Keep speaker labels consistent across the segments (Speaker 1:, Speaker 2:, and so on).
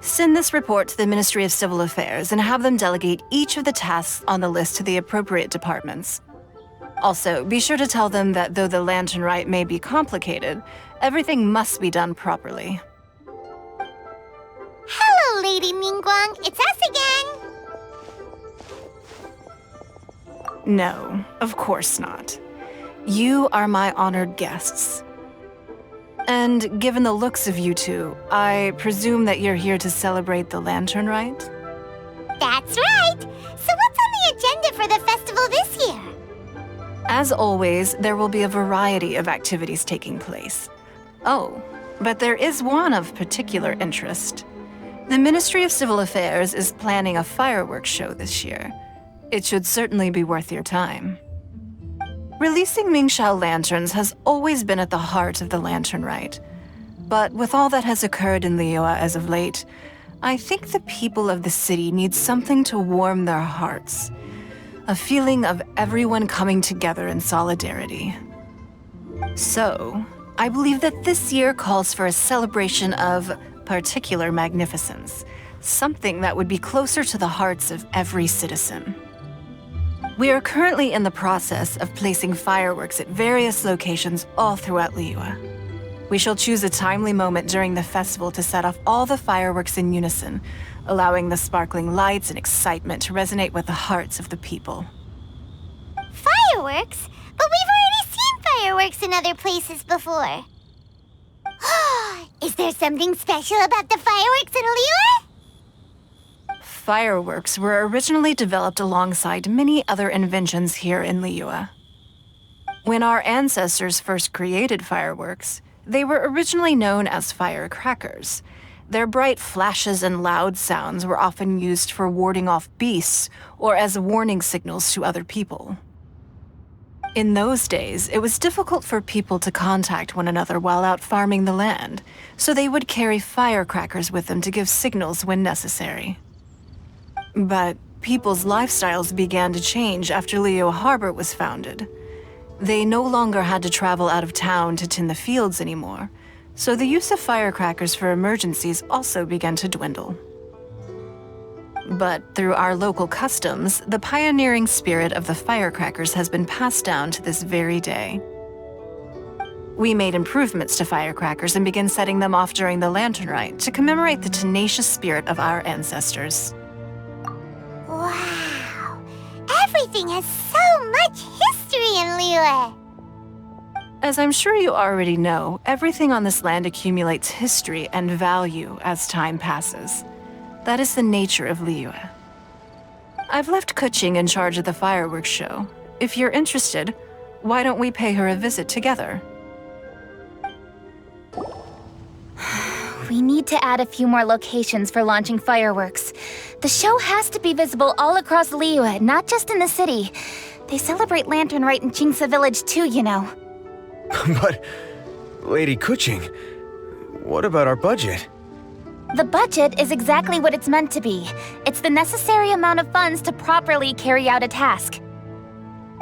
Speaker 1: Send this report to the Ministry of Civil Affairs and have them delegate each of the tasks on the list to the appropriate departments. Also, be sure to tell them that though the lantern rite may be complicated, everything must be done properly.
Speaker 2: Hello, Lady Ningguang. It's us again.
Speaker 1: No, of course not. You are my honored guests. And given the looks of you two, I presume that you're here to celebrate the lantern rite?
Speaker 2: That's right. So what's on the agenda for the festival this year?
Speaker 1: As always, there will be a variety of activities taking place. Oh, but there is one of particular interest. The Ministry of Civil Affairs is planning a fireworks show this year. It should certainly be worth your time. Releasing Mingxiao lanterns has always been at the heart of the lantern rite. But with all that has occurred in Liyue as of late, I think the people of the city need something to warm their hearts. A feeling of everyone coming together in solidarity. So, I believe that this year calls for a celebration of particular magnificence, something that would be closer to the hearts of every citizen. We are currently in the process of placing fireworks at various locations all throughout Liyue. We shall choose a timely moment during the festival to set off all the fireworks in unison, allowing the sparkling lights and excitement to resonate with the hearts of the people.
Speaker 2: Fireworks? But we've already seen fireworks in other places before. Is there something special about the fireworks in Liyue?
Speaker 1: Fireworks were originally developed alongside many other inventions here in Liyue. When our ancestors first created fireworks, they were originally known as firecrackers. Their bright flashes and loud sounds were often used for warding off beasts or as warning signals to other people. In those days, it was difficult for people to contact one another while out farming the land, so they would carry firecrackers with them to give signals when necessary. But people's lifestyles began to change after Liyue Harbor was founded. They no longer had to travel out of town to tend the fields anymore, so the use of firecrackers for emergencies also began to dwindle. But through our local customs, the pioneering spirit of the firecrackers has been passed down to this very day. We made improvements to firecrackers and began setting them off during the lantern rite to commemorate the tenacious spirit of our ancestors.
Speaker 2: Wow! Everything has so much history in Liyue!
Speaker 1: As I'm sure you already know, everything on this land accumulates history and value as time passes. That is the nature of Liyue. I've left Kuching in charge of the fireworks show. If you're interested, why don't we pay her a visit together?
Speaker 3: We need to add a few more locations for launching fireworks. The show has to be visible all across Liyue, not just in the city. They celebrate Lantern Rite in Jingsa Village too, you know.
Speaker 4: But, Lady Kuching, what about our budget?
Speaker 3: The budget is exactly what it's meant to be. It's the necessary amount of funds to properly carry out a task.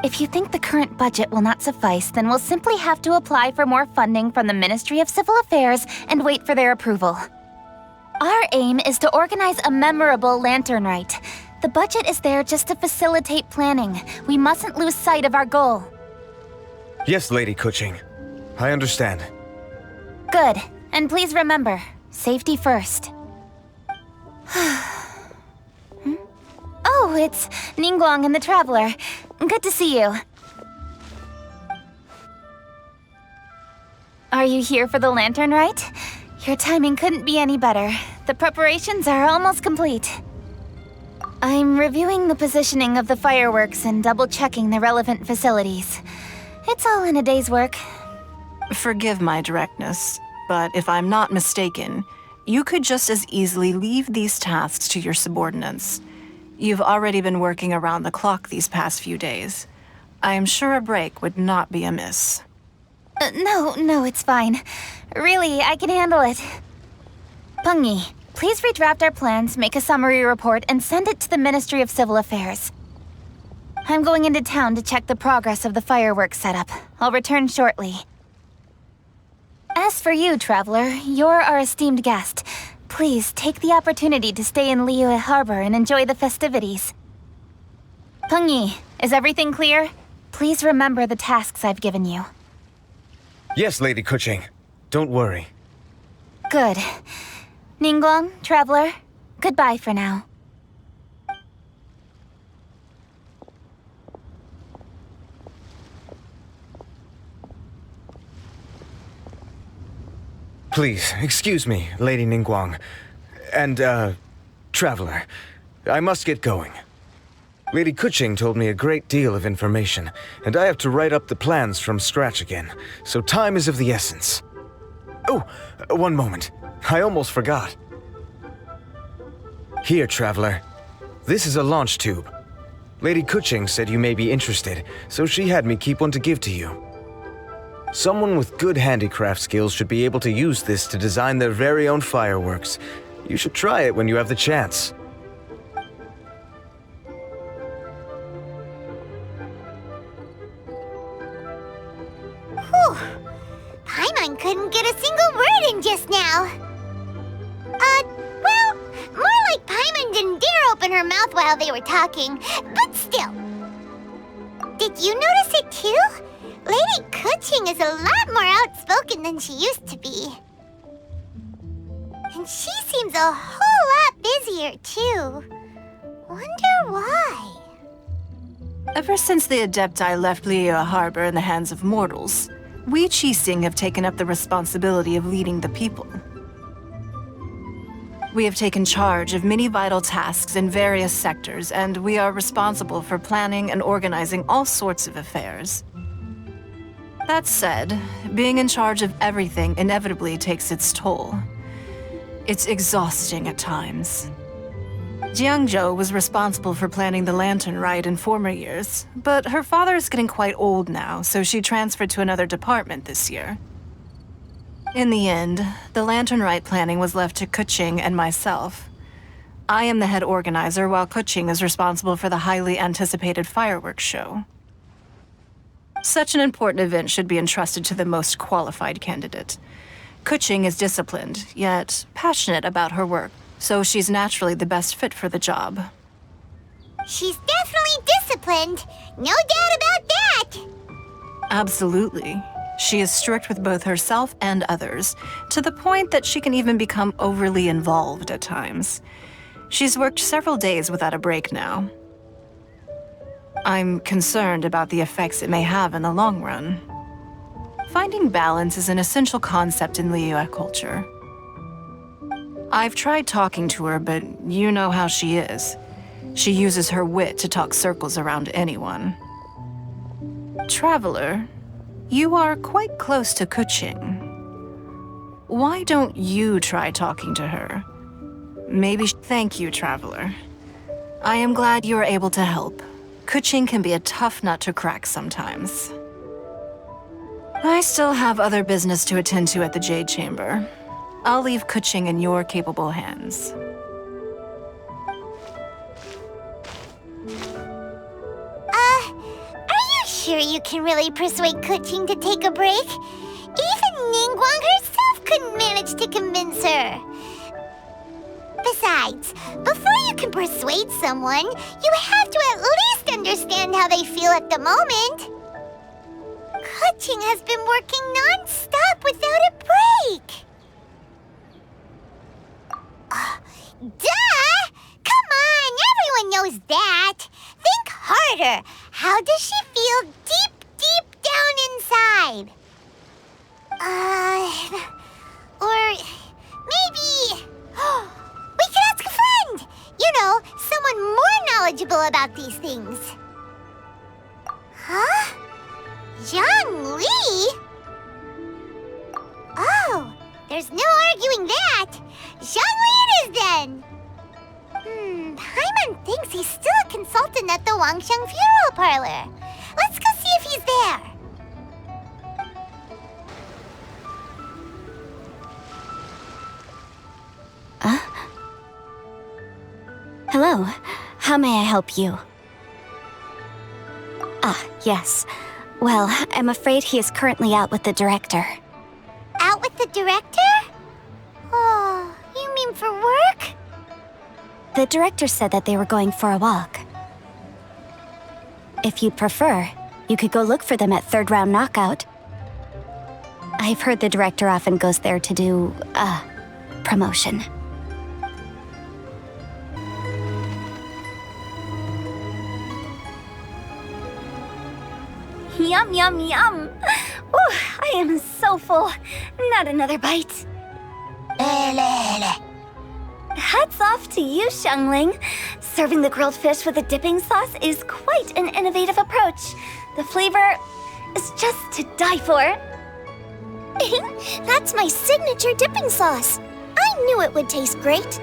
Speaker 3: If you think the current budget will not suffice, then we'll simply have to apply for more funding from the Ministry of Civil Affairs and wait for their approval. Our aim is to organize a memorable Lantern Rite. The budget is there just to facilitate planning. We mustn't lose sight of our goal.
Speaker 4: Yes, Lady Kuching. I understand.
Speaker 3: Good. And please remember, safety first. Oh, it's Ningguang and the Traveler. Good to see you. Are you here for the Lantern Rite? Your timing couldn't be any better. The preparations are almost complete. I'm reviewing the positioning of the fireworks and double-checking the relevant facilities. It's all in a day's work.
Speaker 1: Forgive my directness, but if I'm not mistaken, you could just as easily leave these tasks to your subordinates. You've already been working around the clock these past few days. I am sure a break would not be amiss.
Speaker 3: No, it's fine. Really, I can handle it. Pengyi, please redraft our plans, make a summary report, and send it to the Ministry of Civil Affairs. I'm going into town to check the progress of the fireworks setup. I'll return shortly. As for you, Traveler, you're our esteemed guest. Please take the opportunity to stay in Liyue Harbor and enjoy the festivities. Pengyi, is everything clear? Please remember the tasks I've given you.
Speaker 4: Yes, Lady Kuching. Don't worry.
Speaker 3: Good. Ningguang, Traveler, goodbye for now.
Speaker 4: Please, excuse me, Lady Ningguang. And, Traveler. I must get going. Lady Kuching told me a great deal of information, and I have to write up the plans from scratch again, so time is of the essence. Oh, one moment. I almost forgot. Here, Traveler. This is a launch tube. Lady Kuching said you may be interested, so she had me keep one to give to you. Someone with good handicraft skills should be able to use this to design their very own fireworks. You should try it when you have the chance.
Speaker 2: Whew. Paimon couldn't get a single word in just now. Well, more like Paimon didn't dare open her mouth while they were talking, but still. Did you notice it too? Lady Kuching is a lot more outspoken than she used to be. And she seems a whole lot busier too. Wonder why?
Speaker 1: Ever since the Adepti left Liyue Harbor in the hands of mortals, we Qixing have taken up the responsibility of leading the people. We have taken charge of many vital tasks in various sectors, and we are responsible for planning and organizing all sorts of affairs. That said, being in charge of everything inevitably takes its toll. It's exhausting at times. Jiangzhou was responsible for planning the Lantern Rite in former years, but her father is getting quite old now, so she transferred to another department this year. In the end, the Lantern Rite planning was left to Kuching and myself. I am the head organizer, while Kuching is responsible for the highly anticipated fireworks show. Such an important event should be entrusted to the most qualified candidate. Kuching is disciplined, yet passionate about her work, so she's naturally the best fit for the job.
Speaker 2: She's definitely disciplined. No doubt about that.
Speaker 1: Absolutely. She is strict with both herself and others, to the point that she can even become overly involved at times. She's worked several days without a break now. I'm concerned about the effects it may have in the long run. Finding balance is an essential concept in Liyue culture. I've tried talking to her, but you know how she is. She uses her wit to talk circles around anyone. Traveler, you are quite close to Kuching. Why don't you try talking to her? Thank you, Traveler. I am glad you are able to help. Kuching can be a tough nut to crack sometimes. I still have other business to attend to at the Jade Chamber. I'll leave Kuching in your capable hands.
Speaker 2: Are you sure you can really persuade Kuching to take a break? Even Ningguang herself couldn't manage to convince her. Besides, before you can persuade someone, you have to at least understand how they feel at the moment. Kuching has been working non-stop without a break. Duh! Come on, everyone knows that. Think harder. How does she feel deep, deep down inside? Or maybe... we could ask a friend! You know, someone more knowledgeable about these things. Huh? Zhang Li? Oh, there's no arguing that. Zhang Li it is then. Paimon thinks he's still a consultant at the Wangsheng Funeral Parlor. Let's go see if he's there.
Speaker 5: Hello. How may I help you? Ah, yes. Well, I'm afraid he is currently out with the director.
Speaker 2: Out with the director? Oh, you mean for
Speaker 5: The director said that they were going for a walk. If you'd prefer, you could go look for them at third round knockout. I've heard the director often goes there to do, promotion.
Speaker 3: Yum, yum, yum. Ooh, I am so full. Not another bite. Hats off to you, Xiangling. Serving the grilled fish with a dipping sauce is quite an innovative approach. The flavor is just to die for.
Speaker 2: That's my signature dipping sauce. I knew it would taste great.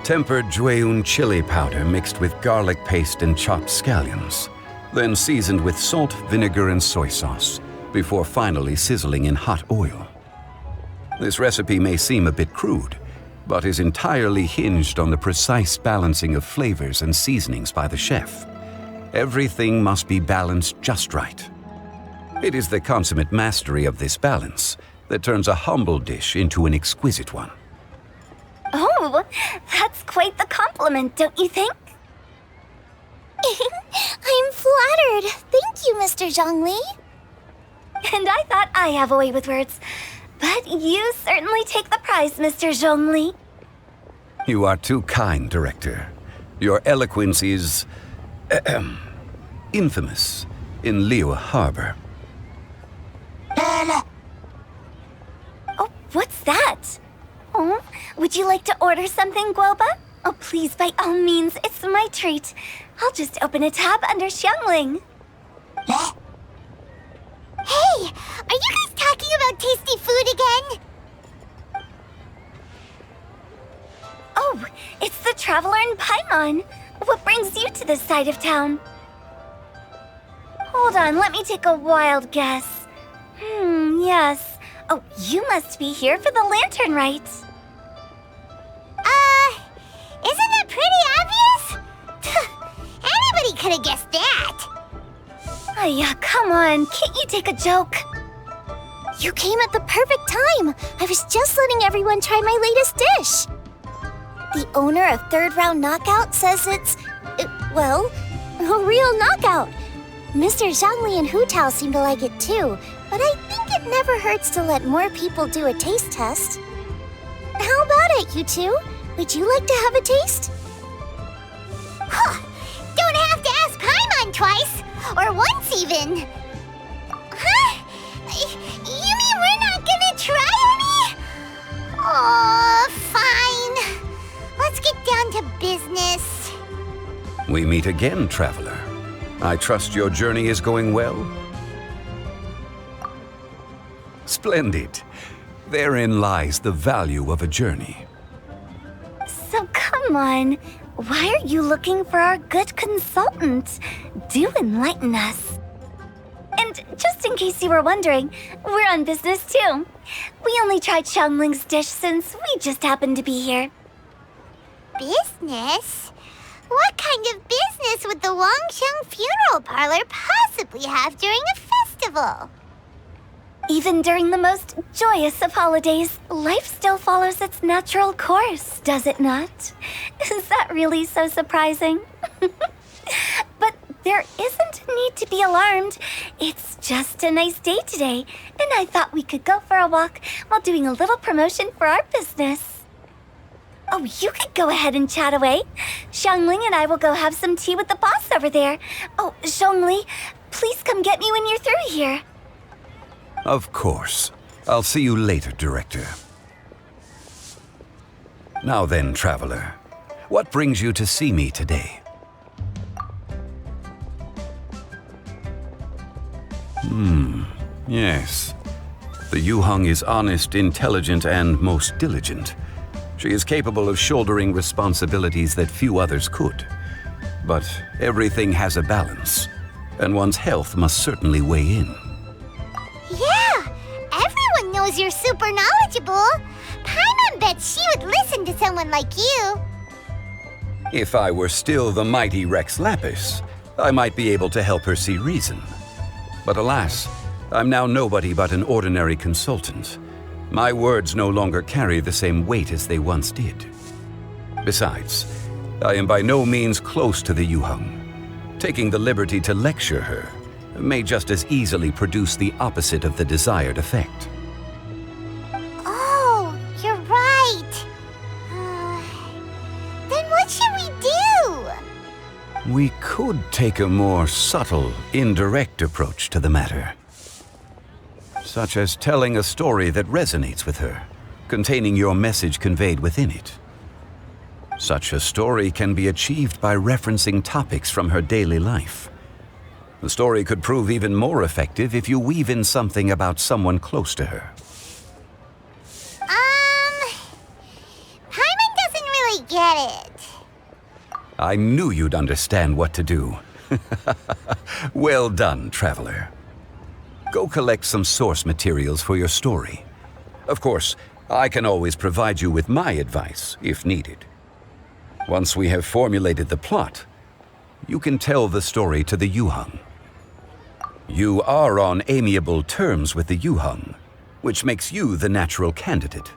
Speaker 6: Tempered Jueyun chili powder mixed with garlic paste and chopped scallions, then seasoned with salt, vinegar, and soy sauce, before finally sizzling in hot oil. This recipe may seem a bit crude, but is entirely hinged on the precise balancing of flavors and seasonings by the chef. Everything must be balanced just right. It is the consummate mastery of this balance that turns a humble dish into an exquisite one.
Speaker 3: Oh, that's quite the compliment, don't you think?
Speaker 2: I'm flattered. Thank you, Mr. Zhongli.
Speaker 3: And I thought I have a way with words. But you certainly take the prize, Mr. Zhongli.
Speaker 6: You are too kind, Director. Your eloquence is infamous in Liyue Harbor.
Speaker 3: Oh, what's that? Oh, would you like to order something, Guoba? Oh, please, by all means, it's my treat. I'll just open a tab under Xiangling.
Speaker 2: Hey, are you guys talking about tasty food again?
Speaker 3: Oh, it's the Traveler in Paimon. What brings you to this side of town? Hold on, let me take a wild guess. Yes. Oh, you must be here for the lantern rite.
Speaker 2: Isn't that pretty obvious? Anybody could have guessed that.
Speaker 3: Oh, yeah, come on. Can't you take a joke?
Speaker 2: You came at the perfect time. I was just letting everyone try my latest dish. The owner of Third Round Knockout says it's, well, a real knockout. Mr. Zhangli and Hu Tao seem to like it too, but I think it never hurts to let more people do a taste test. How about it, you two? Would you like to have a taste? Huh. Don't have to ask Paimon twice, or once even. Huh? You mean we're not gonna try any? Oh, fine. Let's get down to business.
Speaker 6: We meet again, Traveler. I trust your journey is going well? Splendid. Therein lies the value of a journey.
Speaker 3: So come on. Why are you looking for our good consultant? Do enlighten us. And just in case you were wondering, we're on business too. We only tried Xiangling's dish since we just happened to be here.
Speaker 2: Business? What kind of business would the Wangsheng Funeral Parlor possibly have during a festival?
Speaker 3: Even during the most joyous of holidays, life still follows its natural course, does it not? Is that really so surprising? But there isn't a need to be alarmed. It's just a nice day today, and I thought we could go for a walk while doing a little promotion for our business. Oh, you could go ahead and chat away. Xiangling and I will go have some tea with the boss over there. Oh, Zhongli, please come get me when you're through here.
Speaker 6: Of course. I'll see you later, Director. Now then, Traveler, what brings you to see me today? Yes. The Yuheng is honest, intelligent, and most diligent. She is capable of shouldering responsibilities that few others could. But everything has a balance, and one's health must certainly weigh in.
Speaker 2: Yeah, everyone knows you're super knowledgeable. Paimon bets she would listen to someone like you.
Speaker 6: If I were still the mighty Rex Lapis, I might be able to help her see reason. But alas, I'm now nobody but an ordinary consultant. My words no longer carry the same weight as they once did. Besides, I am by no means close to the Yuheng. Taking the liberty to lecture her may just as easily produce the opposite of the desired effect.
Speaker 2: Oh, you're right. Then what should we do?
Speaker 6: We could take a more subtle, indirect approach to the matter. Such as telling a story that resonates with her, containing your message conveyed within it. Such a story can be achieved by referencing topics from her daily life. The story could prove even more effective if you weave in something about someone close to her.
Speaker 2: Paimon doesn't really get it.
Speaker 6: I knew you'd understand what to do. Well done, Traveler. Go collect some source materials for your story. Of course, I can always provide you with my advice, if needed. Once we have formulated the plot, you can tell the story to the Yuheng. You are on amiable terms with the Yuheng, which makes you the natural candidate.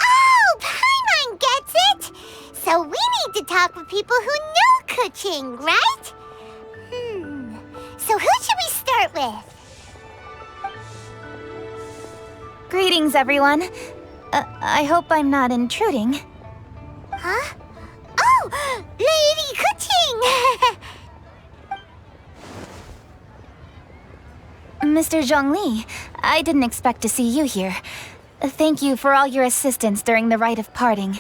Speaker 2: Oh, Paimon gets it! So we need to talk with people who know Kuching, right? So who should we start with?
Speaker 3: Greetings, everyone. I hope I'm not intruding.
Speaker 2: Huh? Oh, Lady Kuching!
Speaker 3: Mr. Zhongli, I didn't expect to see you here. Thank you for all your assistance during the rite of parting.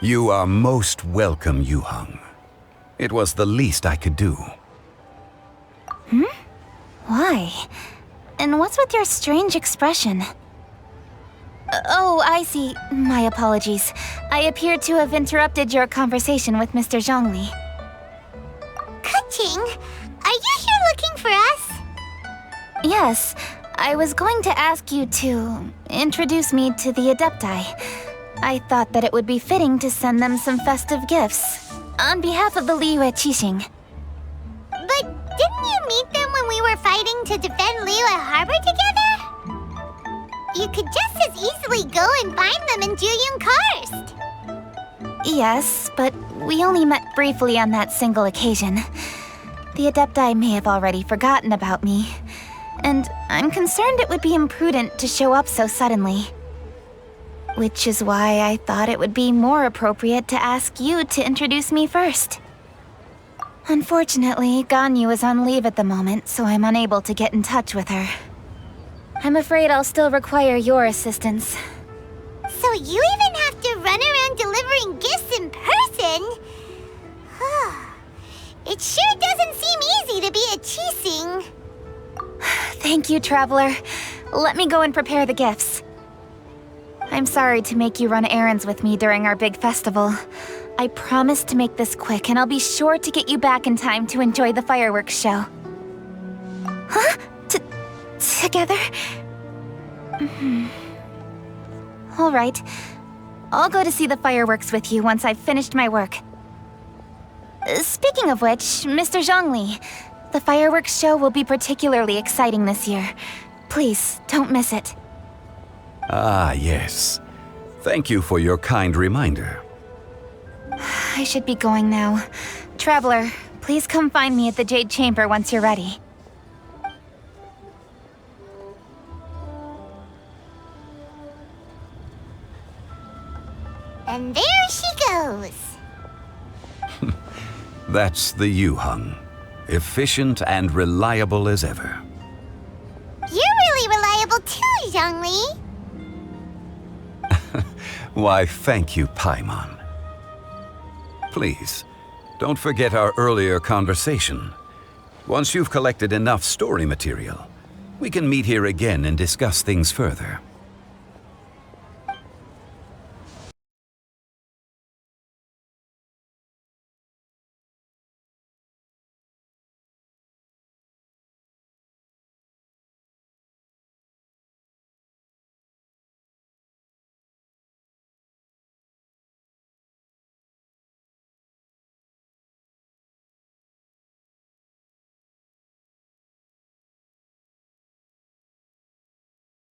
Speaker 6: You are most welcome, Yuheng. It was the least I could do.
Speaker 3: Why? And what's with your strange expression? Oh, I see. My apologies. I appear to have interrupted your conversation with Mr. Zhongli.
Speaker 2: Kuching, are you here looking for us?
Speaker 3: Yes, I was going to ask you to introduce me to the Adepti. I thought that it would be fitting to send them some festive gifts on behalf of the Liyue Qixing.
Speaker 2: But didn't you meet them when we were fighting to defend Liyue Harbor together? You could just as easily go and find them in Juyun Karst.
Speaker 3: Yes, but we only met briefly on that single occasion. The Adepti may have already forgotten about me, and I'm concerned it would be imprudent to show up so suddenly. Which is why I thought it would be more appropriate to ask you to introduce me first. Unfortunately, Ganyu is on leave at the moment, so I'm unable to get in touch with her. I'm afraid I'll still require your assistance.
Speaker 2: So you even have to run around delivering gifts in person? It sure doesn't seem easy to be a Qixing.
Speaker 3: Thank you, Traveler. Let me go and prepare the gifts. I'm sorry to make you run errands with me during our big festival. I promise to make this quick, and I'll be sure to get you back in time to enjoy the fireworks show. Huh? Together? All right. I'll go to see the fireworks with you once I've finished my work. Speaking of which, Mr. Zhongli, the fireworks show will be particularly exciting this year. Please, don't miss it.
Speaker 6: Ah, yes. Thank you for your kind reminder.
Speaker 3: I should be going now. Traveler, please come find me at the Jade Chamber once you're ready.
Speaker 2: And there she goes.
Speaker 6: That's the Yuheng. Efficient and reliable as ever.
Speaker 2: You're really reliable too, Zhongli.
Speaker 6: Why, thank you, Paimon. Please, don't forget our earlier conversation. Once you've collected enough story material, we can meet here again and discuss things further.